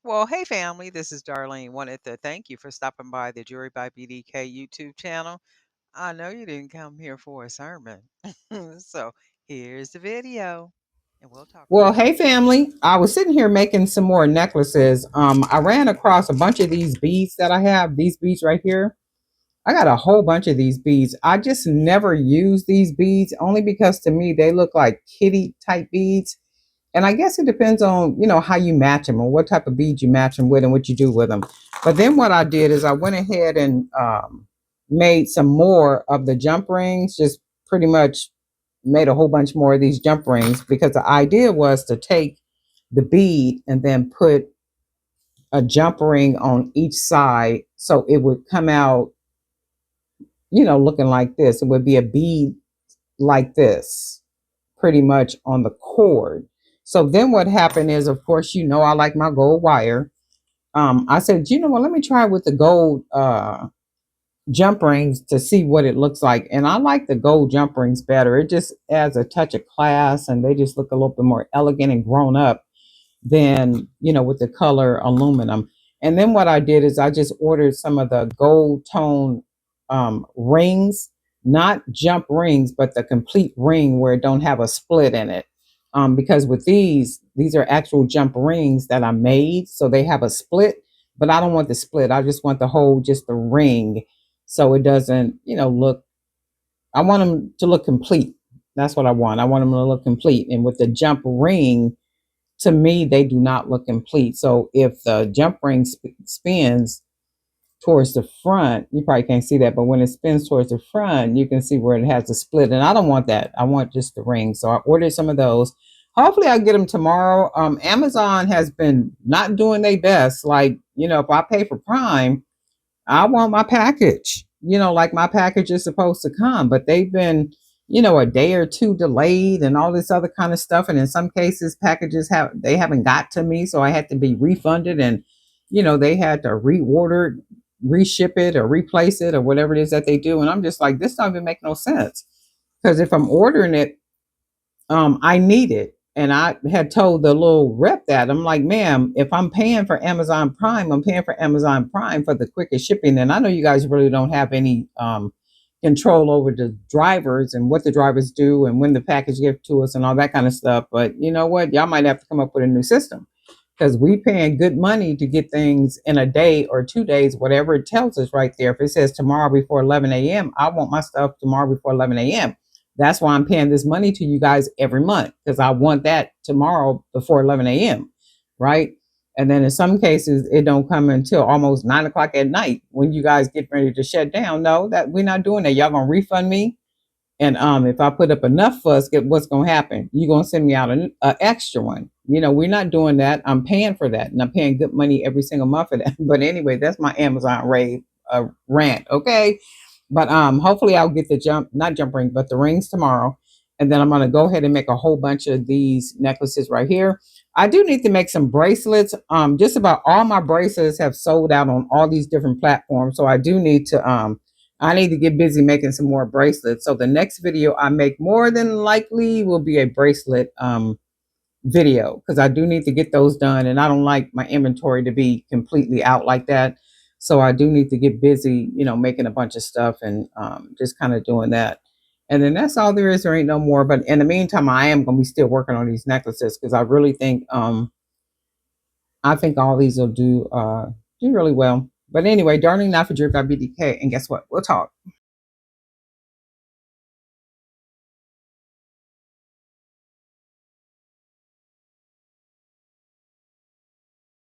Well, hey family, this is Darlene. Wanted to thank you for stopping by the Jury by BDK YouTube channel. I know you didn't come here for a sermon. So here's the video and we'll talk Well, about hey family. I was sitting here making some more necklaces. I ran across a bunch of these beads that I have, these beads right here. I got a whole bunch of these beads. I just never use these beads only because to me they look like kitty type beads. And I guess it depends on, how you match them or what type of beads you match them with and what you do with them. But then what I did is I went ahead and made some more of the jump rings, just pretty much made a whole bunch more of these jump rings because the idea was to take the bead and then put a jump ring on each side so it would come out, looking like this. It would be a bead like this pretty much on the cord. So then what happened is, of course, I like my gold wire. I said, you know what, let me try with the gold jump rings to see what it looks like. And I like the gold jump rings better. It just adds a touch of class and they just look a little bit more elegant and grown up than, with the color aluminum. And then what I did is I just ordered some of the gold tone rings, not jump rings, but the complete ring where it don't have a split in it. Because with these are actual jump rings that I made. So they have a split, but I don't want the split. I just want the whole, just the ring. So it doesn't, look, I want them to look complete. That's what I want. I want them to look complete. And with the jump ring, to me, they do not look complete. So if the jump ring spins towards the front, you probably can't see that, but when it spins towards the front, you can see where it has a split. And I don't want that. I want just the ring. So I ordered some of those. Hopefully I'll get them tomorrow. Amazon has been not doing their best. Like, if I pay for Prime, I want my package, like my package is supposed to come, but they've been, a day or two delayed and all this other kind of stuff. And in some cases, packages they haven't got to me. So I had to be refunded and, they had to reorder, reship it or replace it or whatever it is that they do. And I'm just like, this don't even make no sense. Because if I'm ordering it, I need it. And I had told the little rep that I'm like, ma'am, if I'm paying for Amazon Prime, I'm paying for Amazon Prime for the quickest shipping. And I know you guys really don't have any control over the drivers and what the drivers do and when the package gets to us and all that kind of stuff. But you know what? Y'all might have to come up with a new system because we paying good money to get things in a day or 2 days, whatever it tells us right there. If it says tomorrow before 11 a.m., I want my stuff tomorrow before 11 a.m. That's why I'm paying this money to you guys every month because I want that tomorrow before 11 a.m. Right. And then in some cases, it don't come until almost 9 o'clock at night when you guys get ready to shut down. No, that we're not doing that. Y'all gonna refund me. And if I put up enough fuss, what's gonna happen? You're gonna send me out an extra one. We're not doing that. I'm paying for that, and I'm paying good money every single month for that. But anyway, that's my Amazon rant. Okay, but hopefully I'll get the not jump ring, but the rings tomorrow, and then I'm gonna go ahead and make a whole bunch of these necklaces right here. I do need to make some bracelets. Just about all my bracelets have sold out on all these different platforms, so I need to get busy making some more bracelets. So the next video I make more than likely will be a bracelet video because I do need to get those done and I don't like my inventory to be completely out like that. So I do need to get busy, making a bunch of stuff and just kind of doing that. And then that's all there is. There ain't no more. But in the meantime, I am going to be still working on these necklaces because I really think all these will do really well. But anyway, darling, not for drip by BDK. And guess what? We'll talk.